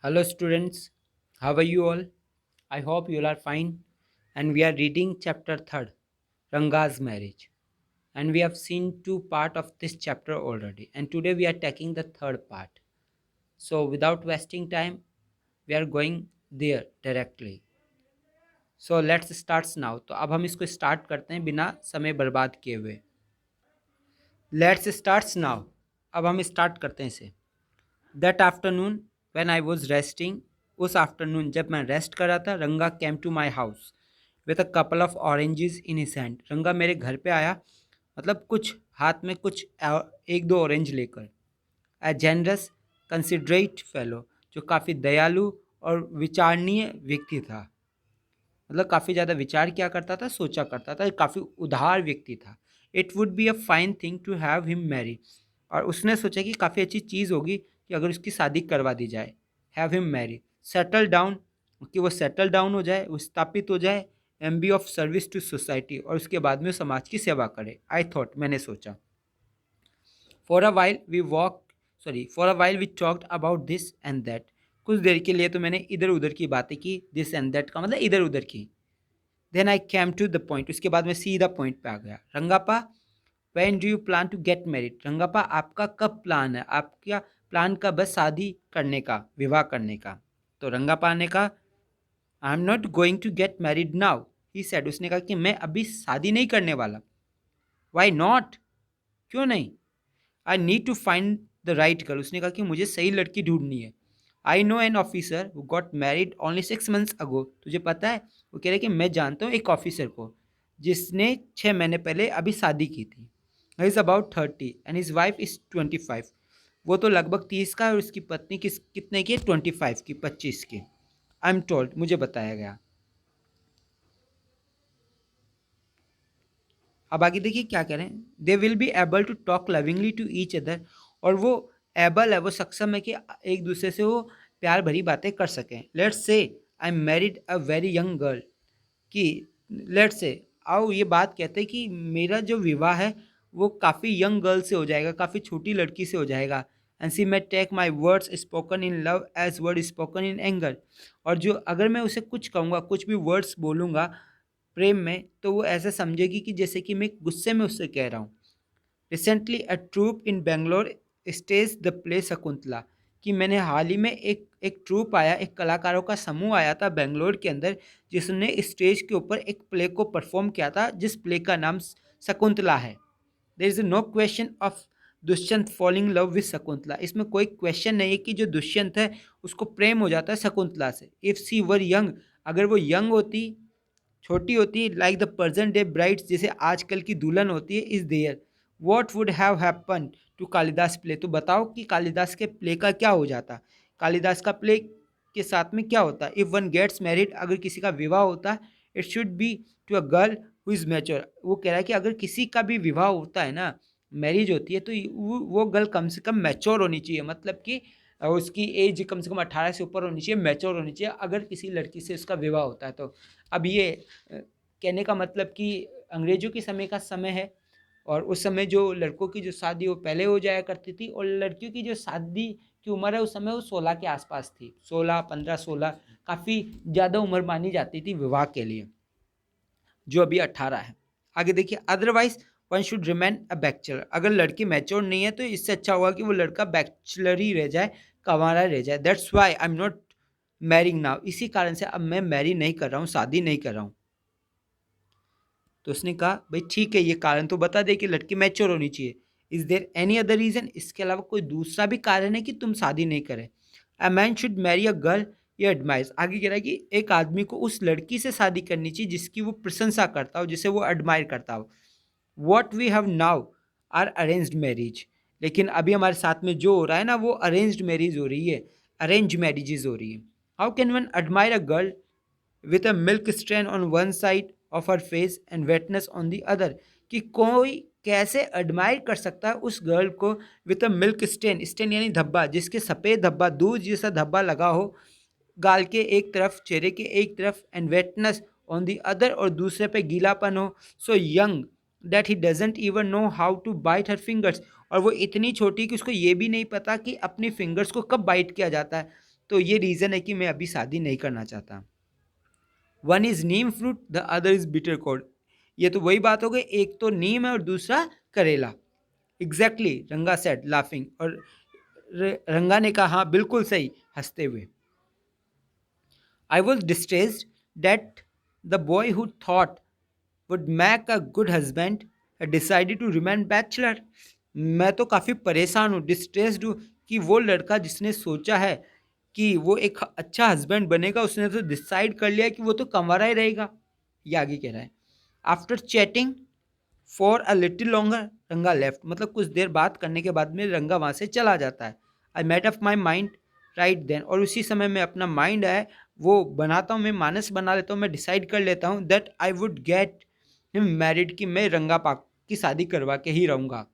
Hello, students. How are you all? I hope you all are fine. And we are reading chapter 3rd, Ranga's marriage. And we have seen two part of this chapter already. And today we are taking the third part. So without wasting time, we are going there directly. So let's start now. तो अब हम इसको start करते हैं बिना समय बर्बाद किए हुए. Let's start now. अब हम स्टार्ट करते हैं इसे. That afternoon when I was resting, उस आफ्टरनून जब मैं रेस्ट कर रहा था, Ranga came to my house with a couple of oranges in his hand. Ranga मेरे घर पे आया, मतलब कुछ हाथ में कुछ एक दो ऑरेंज लेकर. अ जेनरस कंसिडरेट फेलो, जो काफ़ी दयालु और विचारणीय व्यक्ति था. मतलब काफ़ी ज़्यादा विचार किया करता था, सोचा करता था, काफ़ी उदार व्यक्ति था. It would be a fine thing to have him marry, और उसने सोचा कि काफ़ी अच्छी चीज़ होगी कि अगर उसकी शादी करवा दी जाए. Have him marry, settle down, कि वो सेटल डाउन हो जाए, वो स्थापित हो जाए. Maybe of service to society, और उसके बाद में समाज की सेवा करे. आई थॉट, मैंने सोचा. For a while we walk for a while we talked about this and that. कुछ देर के लिए तो मैंने इधर उधर की बातें की. दिस एंड दैट का मतलब इधर उधर की. Then I came to the point, उसके बाद मैं सीधा पॉइंट पे आ गया. Rangappa, when do you plan to get married. Rangappa, आपका कब प्लान है, आपका प्लान कब है शादी करने का, विवाह करने का. तो रंगापा ने कहा, I am not going to get married now. He said, उसने कहा कि मैं अभी शादी नहीं करने वाला. वाई नॉट, क्यों नहीं. I need to find the right girl, उसने कहा कि मुझे सही लड़की ढूंढनी है. I know an officer who got married only 6 months ago. तुझे पता है, वो कह रहे कि मैं जानता हूँ एक ऑफिसर को जिसने 6 महीने पहले अभी शादी की थी. Is about 30 and his wife is 25. वो तो लगभग 30 का है, और उसकी पत्नी कितने की है, 25 की, 25 की. आई एम टोल्ड, मुझे बताया गया. अब आगे देखिए क्या कह रहे हैं. They will be able to talk lovingly to each other, और वो एबल है, वो सक्षम है कि एक दूसरे से वो प्यार भरी बातें कर सकें. Let's say I am married a very young girl, कि लेट्स से, आओ ये बात कहते हैं कि मेरा जो विवाह है वो काफ़ी यंग गर्ल से हो जाएगा, काफ़ी छोटी लड़की से हो जाएगा. And see man take my words spoken in love as word spoken in anger, और जो अगर मैं उसे कुछ कहूँगा, कुछ भी वर्ड्स बोलूँगा प्रेम में, तो वो ऐसा समझेगी कि जैसे कि मैं गुस्से में उससे कह रहा हूँ. Recently a troupe in Bangalore stage the play Shakuntala, कि मैंने हाल ही में एक ट्रूप आया, एक कलाकारों का समूह आया था बेंगलोर के अंदर, जिसने स्टेज के ऊपर एक प्ले को परफॉर्म किया था, जिस प्ले का नाम शकुंतला है. There is no question of Dushyant falling love with Shakuntala. इसमें कोई क्वेश्चन नहीं है कि जो दुष्यंत है उसको प्रेम हो जाता है शकुंतला से. इफ सी वर यंग, अगर वो यंग होती, छोटी होती, like the present day brides, जैसे आजकल की दुल्हन होती है, is there, what would have happen to Kalidasa play. तो बताओ कि कालिदास के प्ले का क्या हो जाता. कालिदास का प्ले के साथ में क्या होता. इफ़ वन गेट्स मैरिड, अगर किसी का विवाह होता है, it should be to a girl who is mature. वो कह रहा है कि अगर किसी का भी विवाह होता है ना, मैरिज होती है, तो वो गर्ल कम से कम मैच्योर होनी चाहिए. मतलब कि उसकी एज कम से कम 18 से ऊपर होनी चाहिए, मैच्योर होनी चाहिए, अगर किसी लड़की से उसका विवाह होता है तो. अब ये कहने का मतलब कि अंग्रेजों के समय का समय है, और उस समय जो लड़कों की जो शादी वो पहले हो जाया करती थी, और लड़कियों की जो शादी की उम्र है उस समय वो 16 के आसपास थी. 16, 15, 16 काफ़ी ज़्यादा उम्र मानी जाती थी विवाह के लिए, जो अभी 18 है. आगे देखिए, otherwise one should remain a bachelor. अगर लड़की मैच्योर नहीं है तो इससे अच्छा होगा कि वो लड़का बैचलर ही रह जाए, कंवारा रह जाए. That's why I am not marrying now. इसी कारण से अब मैं मैरी नहीं कर रहा हूँ, शादी नहीं कर रहा हूँ. तो उसने कहा, भाई ठीक है, ये कारण तो बता दे कि लड़की मैच्योर होनी चाहिए. Is there any other reason, इसके अलावा कोई दूसरा भी कारण है कि तुम शादी नहीं करें. A man should marry a girl ये एडमायर्स. आगे कह रहा है कि एक आदमी को उस लड़की से शादी करनी चाहिए जिसकी वो प्रशंसा करता हो, जिसे वो एडमायर करता हो. What we have now are arranged marriage. लेकिन अभी हमारे साथ में जो हो रहा है ना, वो अरेंज्ड मैरिज हो रही है, अरेंज मैरिजेज हो रही है. How can one admire a girl with a milk stain on one side of her face and wetness on the other, कि कोई कैसे एडमायर कर सकता है उस गर्ल को with a milk stain. Stain यानी धब्बा, जिसके सफ़ेद धब्बा, दूध जैसा धब्बा लगा हो गाल के एक तरफ, चेहरे के एक तरफ, and wetness on the other, और दूसरे पे गीलापन हो. So young that he doesn't even know how to bite her fingers, और वो इतनी छोटी कि उसको ये भी नहीं पता कि अपनी फिंगर्स को कब बाइट किया जाता है. तो ये रीज़न है कि मैं अभी शादी नहीं करना चाहता। One is neem fruit, the other is bitter gourd. ये तो वही बात हो गई, एक तो नीम है और दूसरा करेला। एग्जैक्टली, रंगा सेड लाफिंग, और रंगा ने कहा हाँ बिल्कुल सही, हंसते हुए। I was distressed that the boy who thought would make a good husband decided to remain bachelor. मैं तो काफ़ी परेशान हूँ, डिस्ट्रेस्ड हूँ कि वो लड़का जिसने सोचा है कि वो एक अच्छा हस्बैंड बनेगा, उसने तो डिसाइड कर लिया कि वो तो कंवारा ही रहेगा। ये आगे कह रहा है, after chatting for a little longer रंगा लेफ्ट, मतलब कुछ देर बात करने के बाद में रंगा वहाँ से चला जाता है। I made up my mind right then, और उसी समय मैं अपना माइंड है वो बनाता हूँ, मैं मानस बना लेता हूँ, मैं डिसाइड कर लेता हूँ that I would get him married, कि मैं रंगा पाक की शादी करवा के ही रहूँगा।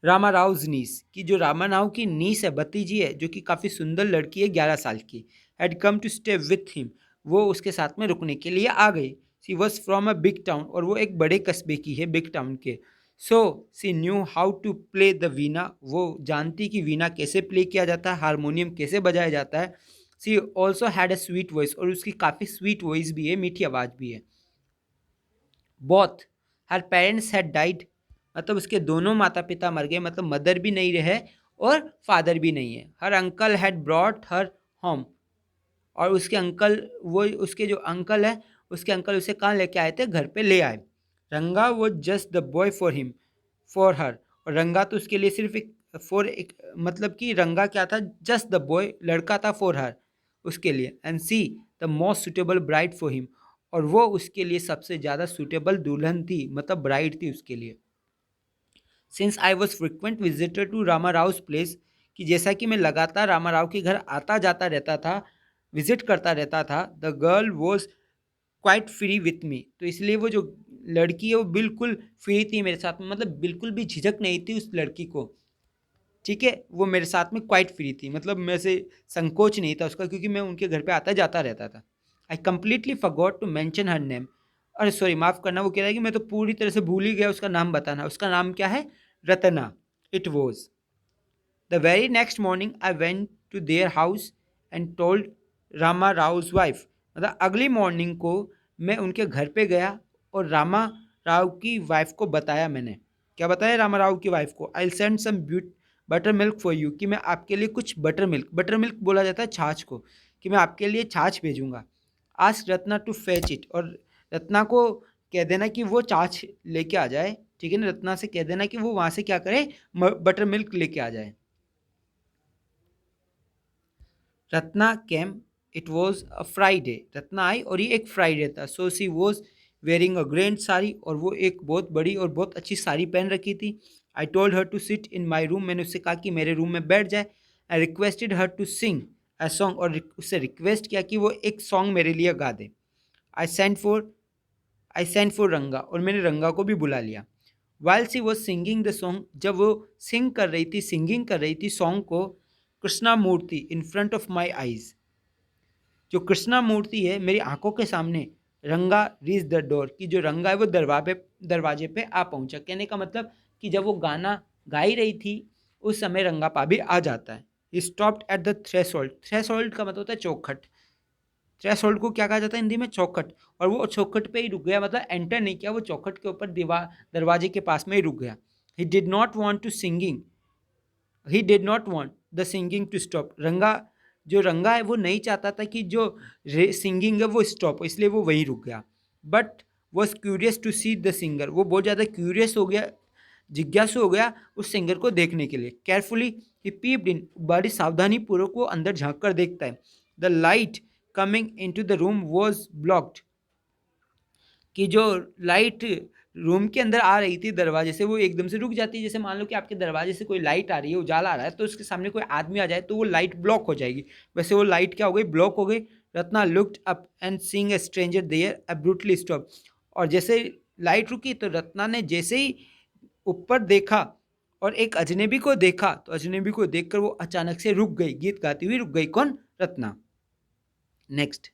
रामा राव नीस, कि जो रामा राव की नीस है, भतीजी है, जो कि काफ़ी सुंदर लड़की है, 11 साल की, had come to stay with him, वो उसके साथ में रुकने के लिए आ गई। She was from a big town, और वो एक बड़े कस्बे की है, बिग टाउन के। So she knew how to play the veena, वो जानती कि वीणा कैसे प्ले किया जाता है, हारमोनियम कैसे बजाया जाता है। She also had a sweet voice, और उसकी काफ़ी स्वीट वॉइस भी है, मीठी आवाज़ भी है। Both her parents had died, मतलब उसके दोनों माता पिता मर गए, मतलब मदर भी नहीं रहे और फादर भी नहीं है। हर uncle had brought her home, और उसके अंकल, वो उसके जो अंकल है, उसके अंकल उसे कहाँ लेके आए थे, घर पे ले आए। रंगा वो just the boy for him, for her, और रंगा तो उसके लिए सिर्फ एक, फॉर एक, मतलब कि रंगा क्या था, जस्ट द बॉय, लड़का था, फॉर हर, उसके लिए, and see the most suitable bride for him, और वो उसके लिए सबसे ज़्यादा सूटेबल दुल्हन थी, मतलब ब्राइड थी उसके लिए। Since I was frequent visitor to Rama Rao place, कि जैसा कि मैं लगातार रामा राव के घर आता जाता रहता था, विजिट करता रहता था, the girl was quite free with me, तो इसलिए वो जो लड़की है वो बिल्कुल फ्री थी मेरे साथ में, मतलब बिल्कुल भी झिझक नहीं थी उस लड़की को। ठीक है, वो मेरे साथ में क्वाइट फ्री थी, मतलब मेरे से संकोच नहीं था उसका, क्योंकि मैं उनके घर पे आता जाता रहता था। I completely forgot to mention her name, अरे सॉरी माफ़ करना, वो कह रहा है कि मैं तो पूरी तरह से भूल ही गया उसका नाम बताना। उसका नाम क्या है, Ratna, it was. The very next morning I went to their house and told Rama Rau's wife, मतलब अगली मॉर्निंग को मैं उनके घर पे गया और रामा राव की वाइफ को बताया मैंने। क्या बताया रामा राव की वाइफ को, I send some buttermilk for you, कि मैं आपके लिए कुछ बटर मिल्क बोला जाता है छाछ को, कि मैं आपके लिए छाछ भेजूंगा। Ask Ratna to fetch it, और रत्ना को कह देना कि वो छाछ लेके आ जाए। ठीक है ना, रत्ना से कह देना कि वो वहाँ से क्या करे, बटर मिल्क लेके आ जाए। Ratna came, it was a Friday, Ratna आई और ये एक फ्राइडे था। So she was wearing a grand sari, और वो एक बहुत बड़ी और बहुत अच्छी साड़ी पहन रखी थी। I told her to sit in my room, मैंने उससे कहा कि मेरे रूम में बैठ जाए। I requested her to sing a song, और उससे रिक्वेस्ट किया कि वो एक सॉन्ग मेरे लिए गा दे। I sent for I sent for Ranga, और मैंने रंगा को भी बुला लिया। While she was singing the song, जब वो सिंग कर रही थी, सिंगिंग कर रही थी सॉन्ग को, Krishna Murthy in front of my eyes, जो कृष्णा मूर्ति है मेरी आंखों के सामने, रंगा रीच द डोर, की जो रंगा है वो दरवाजे पे आ पहुंचा। कहने का मतलब कि जब वो गाना गा ही रही थी, उस समय रंगा पा भी आ जाता है। He stopped at the threshold, threshold का मतलब होता है चौखट, थ्रेशोल्ड को क्या कहा जाता है हिंदी में, चौखट, और वो चौखट पे ही रुक गया, मतलब एंटर नहीं किया, वो चौखट के ऊपर दीवार, दरवाजे के पास में ही रुक गया। He did not want to singing, he did not want the singing to stop, Ranga, जो रंगा है वो नहीं चाहता था कि जो सिंगिंग है वो स्टॉप, इसलिए वो वहीं रुक गया। But was curious to see the singer, वो बहुत ज़्यादा क्यूरियस हो गया, जिज्ञासु हो गया उस सिंगर को देखने के लिए। केयरफुली ही पीप्ड इन, बड़ी सावधानी पूर्वक वो अंदर झांक कर देखता है। The light coming into the room was blocked, कि जो लाइट रूम के अंदर आ रही थी दरवाजे से, वो एकदम से रुक जाती है। जैसे मान लो कि आपके दरवाजे से कोई लाइट आ रही है, उजाला आ रहा है, तो उसके सामने कोई आदमी आ जाए तो वो लाइट ब्लॉक हो जाएगी, वैसे वो लाइट क्या हो गई, ब्लॉक हो गई। Ratna looked up and seeing a stranger there abruptly stop, और जैसे लाइट रुकी तो रत्ना ने जैसे ही ऊपर देखा और एक अजनबी को देखा, तो अजनबी को देखकर वो अचानक से रुक गई, गीत गाती हुई रुक गई। कौन, रत्ना। नेक्स्ट,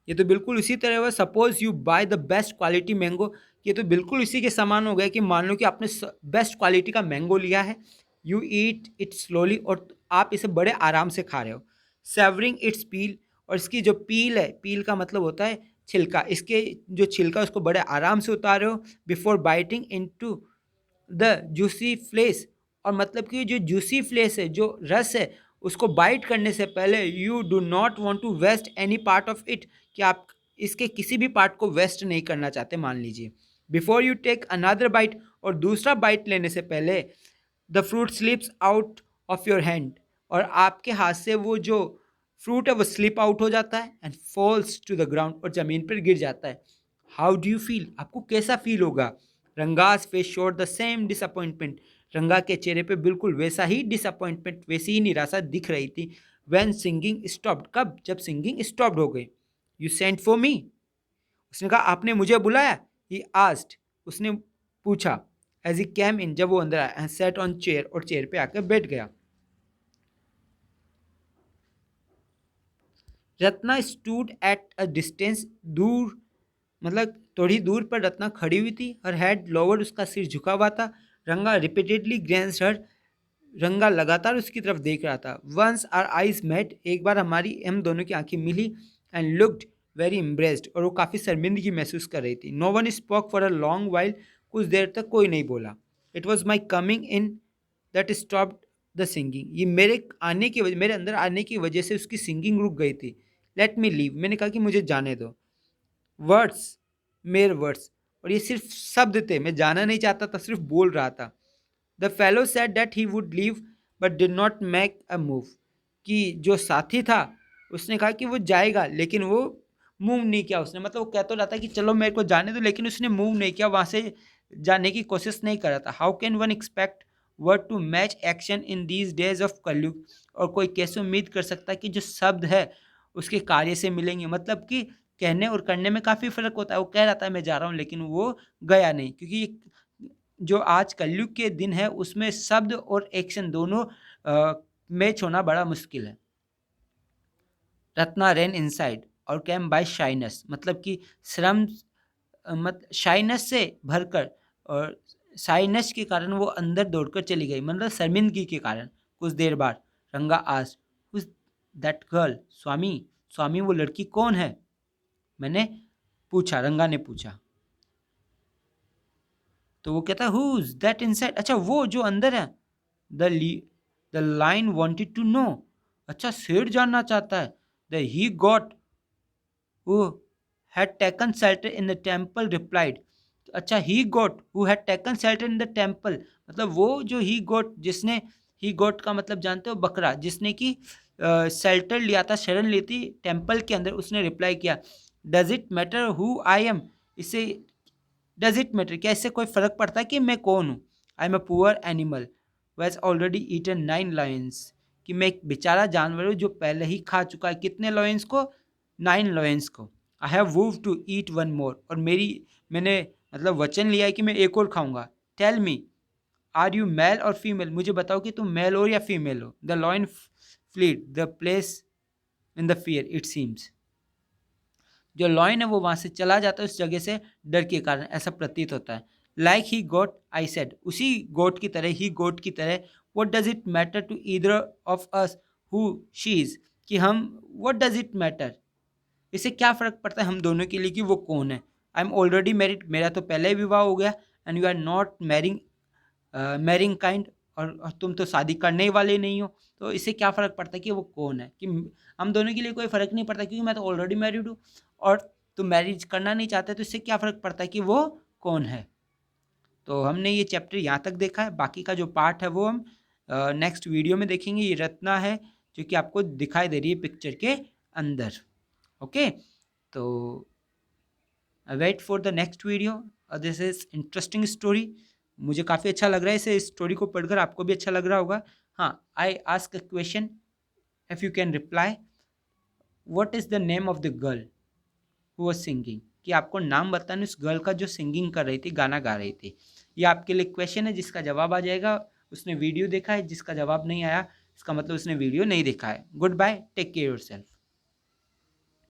ये तो बिल्कुल इसी तरह हुआ, suppose you by the best quality mango, ये तो बिल्कुल इसी के समान हो गया कि मान लो कि आपने बेस्ट क्वालिटी का मैंगो लिया है, यू ईट इट स्लोली, और आप इसे बड़े आराम से खा रहे हो। सेवरिंग इट्स पील, और इसकी जो पील है, पील का मतलब होता है छिलका, इसके जो छिलका उसको बड़े आराम से उतार रहे हो। Before biting into the juicy flesh, और मतलब कि जो जूसी फ्लेस है, जो रस है, उसको बाइट करने से पहले you do not want to waste any part of it, कि आप इसके किसी भी पार्ट को वेस्ट नहीं करना चाहते, मान लीजिए। Before you take another bite, और दूसरा बाइट लेने से पहले the fruit slips out of your hand, और आपके हाथ से वो जो फ्रूट है वो स्लिप आउट हो जाता है and falls to the ground, और ज़मीन पर गिर जाता है। हाउ डू यू फील, आपको कैसा फील होगा? Ranga's face showed the same disappointment, रंगा के चेहरे पे बिल्कुल वैसा ही डिसअपॉइंटमेंट, वैसी ही निराशा दिख रही थी। व्हेन सिंगिंग स्टॉप्ड, कब? जब सिंगिंग स्टॉप्ड हो गई। यू सेंट फॉर मी, उसने कहा आपने मुझे बुलाया। ही आस्क्ड, उसने पूछा। एज ही कैम इन, जब वो अंदर आया, एंड सेट ऑन चेयर, और चेयर पे आकर बैठ गया। Ratna stood at a distance, दूर, मतलब थोड़ी दूर पर रत्ना खड़ी हुई थी। हर हेड लोअर्ड, उसका सिर झुका हुआ था। रंगा रिपीटेडली ग्लेंस्ड हर, रंगा लगातार उसकी तरफ देख रहा था। वंस आर आइज मेट, एक बार हम दोनों की आंखें मिली। एंड लुक्ड वेरी इम्प्रेस्ड, और वो काफ़ी शर्मिंदगी महसूस कर रही थी। No one spoke for a long while, कुछ देर तक कोई नहीं बोला। It was my coming in that stopped the singing, ये मेरे अंदर आने की वजह से उसकी सिंगिंग रुक गई थी। लेट मी लीव, मैंने कहा कि मुझे जाने दो। वर्ड्स, मेरे वर्ड्स, और ये सिर्फ शब्द थे, मैं जाना नहीं चाहता था, सिर्फ बोल रहा था। The fellow said that he would leave but did not make a move, कि जो साथी था उसने कहा कि वो जाएगा, लेकिन वो मूव नहीं किया उसने, मतलब वो कह तो रहा था कि चलो मेरे को जाने दो, लेकिन उसने मूव नहीं किया, वहाँ से जाने की कोशिश नहीं कर रहा था। How can one expect word to match action in these days of Kalyug, और कोई कैसे उम्मीद कर सकता है कि जो शब्द है उसके कार्य से मिलेंगे, मतलब कि कहने और करने में काफ़ी फ़र्क होता है। वो कह रहा था मैं जा रहा हूँ, लेकिन वो गया नहीं, क्योंकि जो आज कलयुग के दिन है उसमें शब्द और एक्शन दोनों मैच होना बड़ा मुश्किल है। रत्ना रेन इनसाइड और कैम बाय शाइनेस, मतलब कि श्रम, मत शाइनेस से भरकर, और शाइनेस के कारण वो अंदर दौड़कर चली गई, मतलब शर्मिंदगी के कारण। कुछ देर बाद रंगा आस्क्ड, हुज दैट गर्ल, स्वामी, स्वामी वो लड़की कौन है? मैंने पूछा, रंगा ने पूछा। तो वो कहता है हुज दैट इनसाइड, अच्छा वो जो अंदर है। The the lion wanted to know, अच्छा शेर जानना चाहता है। The he goat who had taken shelter in the temple replied, अच्छा he goat who had taken shelter in the temple, मतलब वो जो ही गॉट, जिसने, ही गॉट का मतलब जानते हो बकरा, जिसने कि शेल्टर लिया था, शरण ली थी टेम्पल के अंदर, उसने रिप्लाई किया does it matter who I am, इसे डज इट मैटर, क्या इससे कोई फर्क पड़ता है कि मैं कौन हूँ? I am a poor animal was already eaten 9 lions, कि मैं एक बेचारा जानवर हूँ जो पहले ही खा चुका है कितने लॉयंस को? 9 लायंस को। I have vowed to eat one more, और मैंने मतलब वचन लिया है कि मैं एक और खाऊंगा। Tell me, are you male और फीमेल, मुझे बताओ कि तुम मेल हो या फीमेल हो। The lion fled the place in the fear it seems, जो लॉयन है वो वहाँ से चला जाता है उस जगह से डर के कारण, ऐसा प्रतीत होता है। Like he goat I said, उसी गोट की तरह, ही गोट की तरह। What does it matter to either of us who she is, कि हम, व्हाट डज इट मैटर, इससे क्या फ़र्क पड़ता है हम दोनों के लिए कि वो कौन है? आई एम ऑलरेडी मैरिड, मेरा तो पहले ही विवाह हो गया। And you are not marrying kind, और तुम तो शादी करने ही वाले नहीं हो, तो इससे क्या फ़र्क पड़ता है कि वो कौन है? कि हम दोनों के लिए कोई फ़र्क नहीं पड़ता, क्योंकि मैं तो ऑलरेडी मैरिड हूँ, और तुम मैरिज करना नहीं चाहते, तो इससे क्या फ़र्क पड़ता है कि वो कौन है? तो हमने ये चैप्टर यहाँ तक देखा है, बाकी का जो पार्ट है वो हम नेक्स्ट वीडियो में देखेंगे। ये रत्ना है जो कि आपको दिखाई दे रही है पिक्चर के अंदर। ओके, तो wait for the next video. This is interesting story, मुझे काफ़ी अच्छा लग रहा है इस स्टोरी को पढ़कर, आपको भी अच्छा लग रहा होगा। हाँ, I ask a question, if you can reply, what is the name of the girl who was singing, कि आपको नाम बताना उस गर्ल का जो सिंगिंग कर रही थी, गाना गा रही थी। ये आपके लिए क्वेश्चन है, जिसका जवाब आ जाएगा उसने वीडियो देखा है, जिसका जवाब नहीं आया इसका मतलब उसने वीडियो नहीं देखा है। Goodbye, take care yourself.